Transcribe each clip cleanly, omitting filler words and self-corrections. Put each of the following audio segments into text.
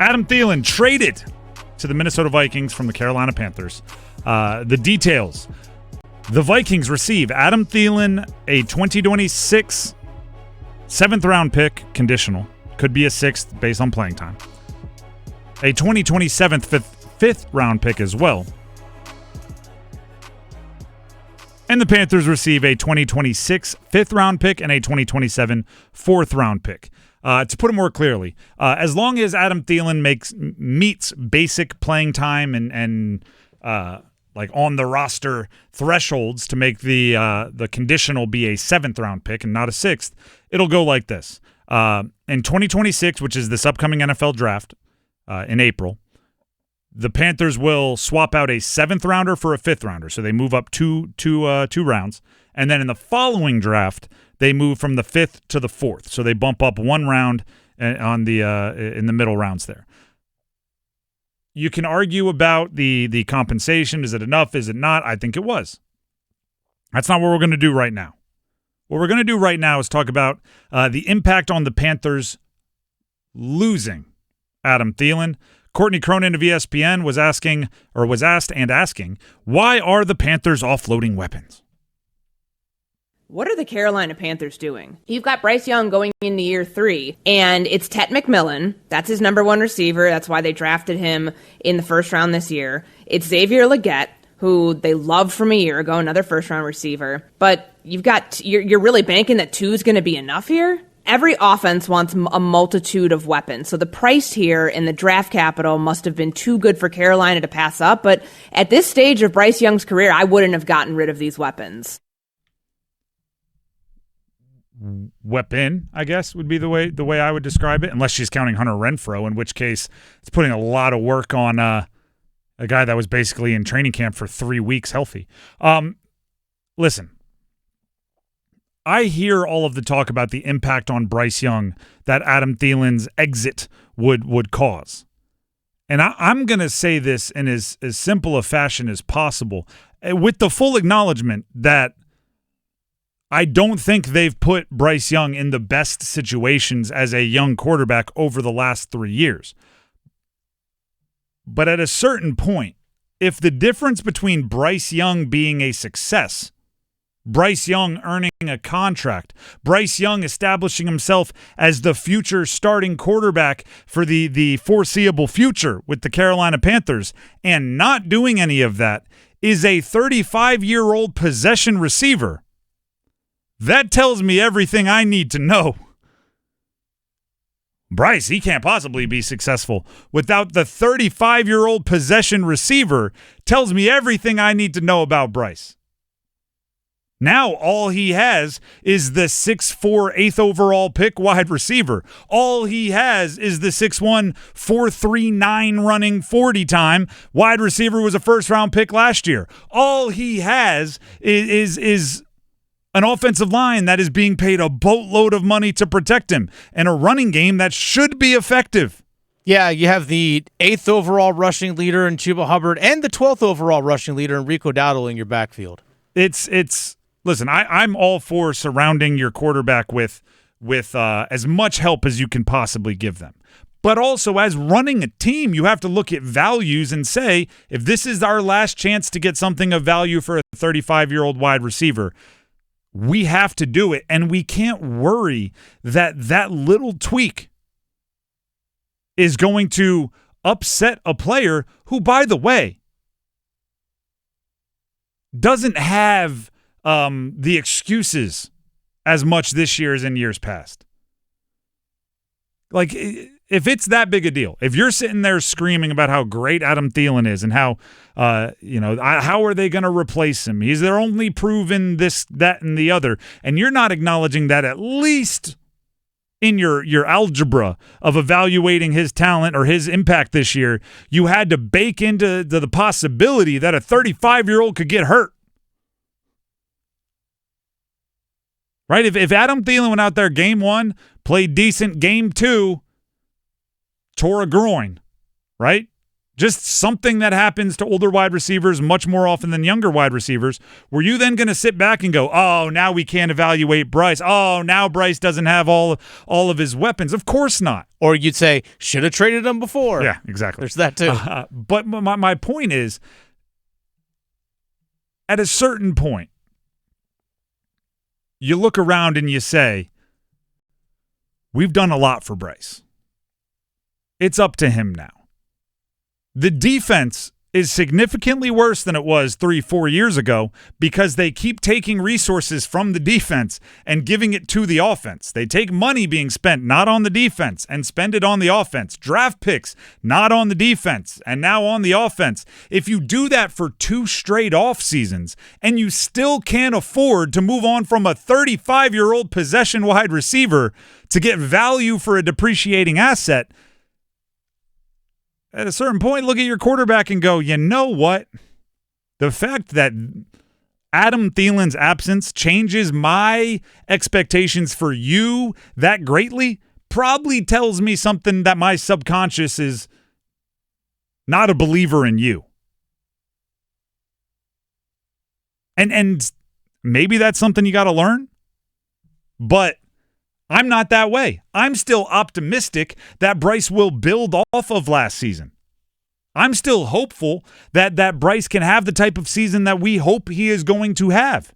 Adam Thielen traded to the Minnesota Vikings from the Carolina Panthers. The details. The Vikings receive Adam Thielen, a 2026 7th-round pick, conditional. Could be a 6th based on playing time. A 2027 5th-round pick as well. And the Panthers receive a 2026 5th-round pick and a 2027 4th-round pick. To put it more clearly, as long as Adam Thielen meets basic playing time and like on the roster thresholds to make the conditional be a 7th-round pick and not a 6th, it'll go like this. In 2026, which is this upcoming NFL draft in April, the Panthers will swap out a 7th-rounder for a 5th-rounder, so they move up two rounds. And then in the following draft, they move from the 5th to the 4th, so they bump up 1 round on the in the middle rounds there. You can argue about the compensation. Is it enough? Is it not? I think it was. That's not what we're going to do right now. What we're going to do right now is talk about the impact on the Panthers losing Adam Thielen. Courtney Cronin of ESPN was asked, why are the Panthers offloading weapons? What are the Carolina Panthers doing? You've got Bryce Young going into year 3, and it's Tet McMillan. That's his number 1 receiver. That's why they drafted him in the first round this year. It's Xavier Legette, who they loved from a year ago, another first-round receiver. But you're really banking that 2 is going to be enough here? Every offense wants a multitude of weapons. So the price here in the draft capital must have been too good for Carolina to pass up. But at this stage of Bryce Young's career, I wouldn't have gotten rid of these weapons. Weapon, I guess, would be the way I would describe it, unless she's counting Hunter Renfrow, in which case it's putting a lot of work on a guy that was basically in training camp for 3 weeks healthy. Listen, I hear all of the talk about the impact on Bryce Young that Adam Thielen's exit would cause. And I'm going to say this in as simple a fashion as possible, with the full acknowledgement that I don't think they've put Bryce Young in the best situations as a young quarterback over the last 3 years. But at a certain point, if the difference between Bryce Young being a success, Bryce Young earning a contract, Bryce Young establishing himself as the future starting quarterback for the foreseeable future with the Carolina Panthers, and not doing any of that, is a 35-year-old possession receiver, that tells me everything I need to know. Bryce, he can't possibly be successful without the 35-year-old possession receiver. Tells me everything I need to know about Bryce. Now all he has is the 6'4", 8th overall pick wide receiver. All he has is the 6'1", 4.39 running 40 time wide receiver who was a first-round pick last year. All he has is an offensive line that is being paid a boatload of money to protect him, and a running game that should be effective. Yeah, you have the 8th overall rushing leader in Chuba Hubbard and the 12th overall rushing leader in Rico Dowdle in your backfield. Listen, I'm all for surrounding your quarterback with as much help as you can possibly give them. But also, as running a team, you have to look at values and say, if this is our last chance to get something of value for a 35-year-old wide receiver, we have to do it, and we can't worry that little tweak is going to upset a player who, by the way, doesn't have the excuses as much this year as in years past. Like, if it's that big a deal, if you're sitting there screaming about how great Adam Thielen is and how, how are they going to replace him? He's their only proven this, that, and the other. And you're not acknowledging that at least in your algebra of evaluating his talent or his impact this year, you had to bake into the possibility that a 35-year-old could get hurt. Right? If Adam Thielen went out there game 1, played decent, game 2, tore a groin, right? Just something that happens to older wide receivers much more often than younger wide receivers. Were you then going to sit back and go, oh, now we can't evaluate Bryce. Oh, now Bryce doesn't have all of his weapons. Of course not. Or you'd say, should have traded him before. Yeah, exactly. There's that too. But my point is, at a certain point, you look around and you say, we've done a lot for Bryce. It's up to him now. The defense is significantly worse than it was 3-4 years ago because they keep taking resources from the defense and giving it to the offense. They take money being spent not on the defense and spend it on the offense. Draft picks not on the defense and now on the offense. If you do that for 2 straight off seasons and you still can't afford to move on from a 35-year-old possession wide receiver to get value for a depreciating asset, at a certain point, look at your quarterback and go, you know what? The fact that Adam Thielen's absence changes my expectations for you that greatly probably tells me something that my subconscious is not a believer in you. And maybe that's something you got to learn, but I'm not that way. I'm still optimistic that Bryce will build off of last season. I'm still hopeful that Bryce can have the type of season that we hope he is going to have.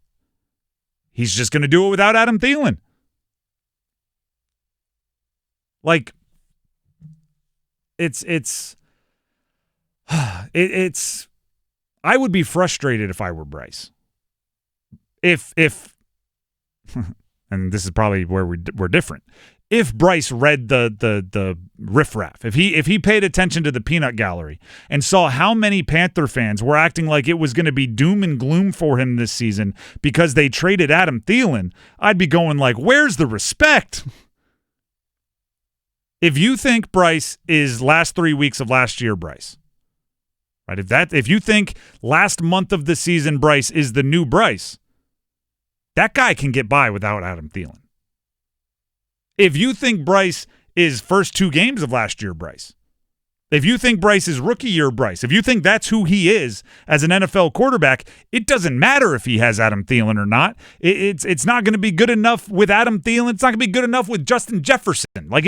He's just going to do it without Adam Thielen. Like, it's I would be frustrated if I were Bryce. If and this is probably where we're different. If Bryce read the riffraff, if he paid attention to the peanut gallery and saw how many Panther fans were acting like it was going to be doom and gloom for him this season because they traded Adam Thielen, I'd be going like, where's the respect? If you think Bryce is last 3 weeks of last year, Bryce, right? If you think last month of the season Bryce is the new Bryce, that guy can get by without Adam Thielen. If you think Bryce is first 2 games of last year, Bryce, if you think Bryce is rookie year, Bryce, if you think that's who he is as an NFL quarterback, it doesn't matter if he has Adam Thielen or not. It's not going to be good enough with Adam Thielen. It's not going to be good enough with Justin Jefferson. Like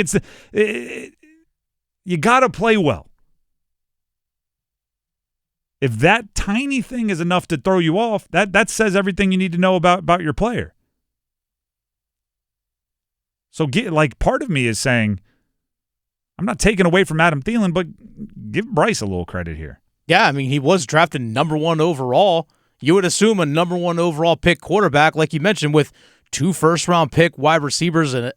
you got to play well. If that tiny thing is enough to throw you off, that says everything you need to know about your player. So part of me is saying, I'm not taking away from Adam Thielen, but give Bryce a little credit here. Yeah, I mean, he was drafted number 1 overall. You would assume a number 1 overall pick quarterback, like you mentioned, with 2 first-round pick wide receivers and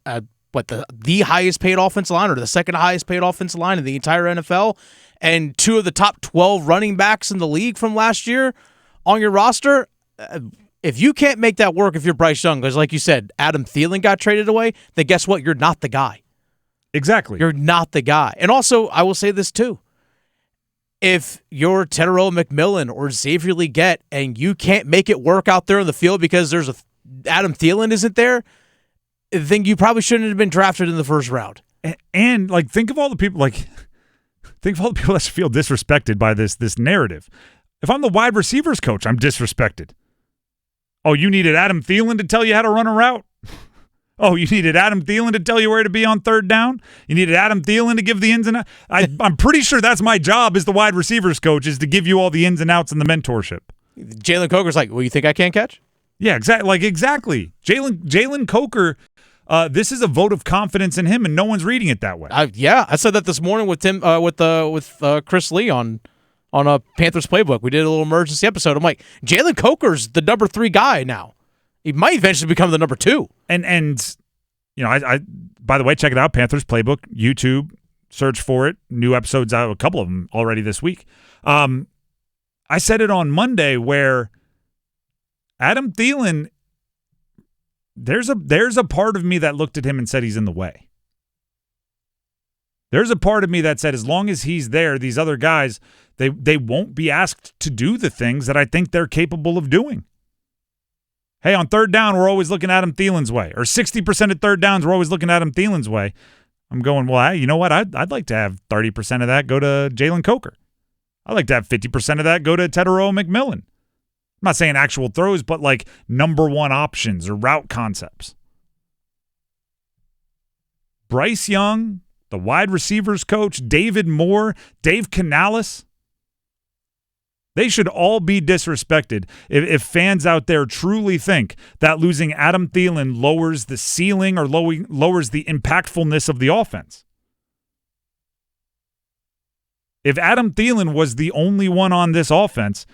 the highest paid offensive line or the second highest paid offensive line in the entire NFL, and 2 of the top 12 running backs in the league from last year on your roster. If you can't make that work, if you're Bryce Young, because like you said, Adam Thielen got traded away, then guess what? You're not the guy. Exactly. You're not the guy. And also, I will say this too. If you're Tepper, McMillan, or Xavier Legette, and you can't make it work out there in the field because Adam Thielen isn't there, then you probably shouldn't have been drafted in the first round. And think of all the people that feel disrespected by this narrative. If I'm the wide receivers coach, I'm disrespected. Oh, you needed Adam Thielen to tell you how to run a route? Oh, you needed Adam Thielen to tell you where to be on third down? You needed Adam Thielen to give the ins and outs? I'm pretty sure that's my job as the wide receivers coach, is to give you all the ins and outs and the mentorship. Jalen Coker's like, well, you think I can't catch? Yeah, exactly. Jalen Coker, this is a vote of confidence in him, and no one's reading it that way. I said that this morning with Chris Lee on a Panthers Playbook. We did a little emergency episode. I'm like, Jalen Coker's the number 3 guy now. He might eventually become the number 2. And I by the way, check it out, Panthers Playbook, YouTube, search for it. New episodes out, a couple of them already this week. I said it on Monday where Adam Thielen, there's a part of me that looked at him and said he's in the way. There's a part of me that said as long as he's there, these other guys, they won't be asked to do the things that I think they're capable of doing. Hey, on third down, we're always looking Adam Thielen's way. Or 60% of third downs, we're always looking Adam Thielen's way. I'm going, well, you know what? I'd like to have 30% of that go to Jalen Coker. I like to have 50% of that go to Fritterer McMillan. I'm not saying actual throws, but like number one options or route concepts. Bryce Young, the wide receivers coach, David Moore, Dave Canales, they should all be disrespected if fans out there truly think that losing Adam Thielen lowers the ceiling or lowers the impactfulness of the offense. If Adam Thielen was the only one on this offense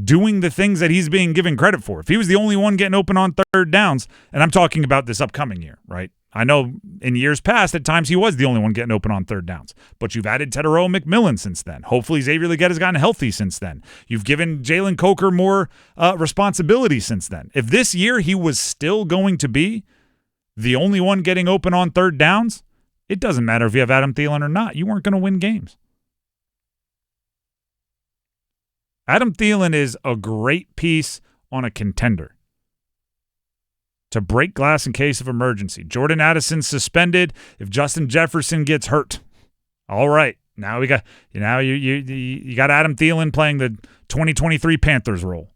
doing the things that he's being given credit for, if he was the only one getting open on third downs, and I'm talking about this upcoming year, right? I know in years past, at times he was the only one getting open on third downs, but you've added Fritterer McMillan since then. Hopefully Xavier Legette has gotten healthy since then. You've given Jalen Coker more responsibility since then. If this year he was still going to be the only one getting open on third downs, it doesn't matter if you have Adam Thielen or not. You weren't going to win games. Adam Thielen is a great piece on a contender to break glass in case of emergency. Jordan Addison's suspended. If Justin Jefferson gets hurt, all right. Now you got Adam Thielen playing the 2023 Panthers role,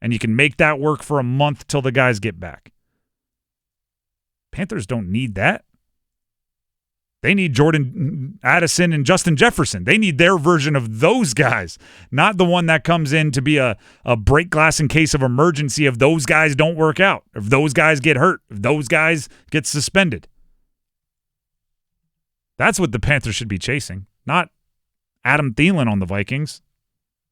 and you can make that work for a month till the guys get back. Panthers don't need that. They need Jordan Addison and Justin Jefferson. They need their version of those guys, not the one that comes in to be a break glass in case of emergency if those guys don't work out, if those guys get hurt, if those guys get suspended. That's what the Panthers should be chasing, not Adam Thielen on the Vikings.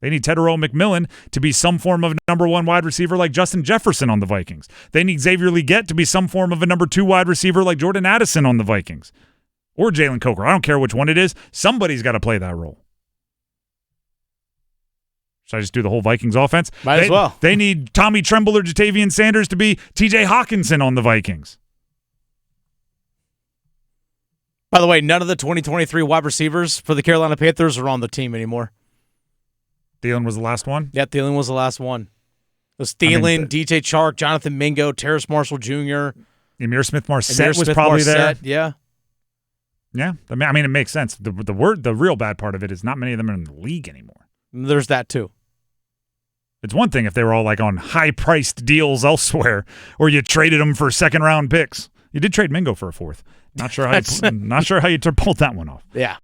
They need Fritterer McMillan to be some form of number one wide receiver like Justin Jefferson on the Vikings. They need Xavier Legette to be some form of a number two wide receiver like Jordan Addison on the Vikings. Or Jalen Coker. I don't care which one it is. Somebody's got to play that role. Should I just do the whole Vikings offense? Might as well. They need Tommy Tremble or Jatavian Sanders to be TJ Hawkinson on the Vikings. By the way, none of the 2023 wide receivers for the Carolina Panthers are on the team anymore. Thielen was the last one? Yeah, Thielen was the last one. It was Thielen, DJ Chark, Jonathan Mingo, Terrace Marshall Jr. Emir Smith-Marset was probably there. Yeah. Yeah, I mean, it makes sense. The real bad part of it is not many of them are in the league anymore. There's that too. It's one thing if they were all like on high-priced deals elsewhere, or you traded them for second-round picks. You did trade Mingo for a fourth. Not sure how you pulled that one off. Yeah.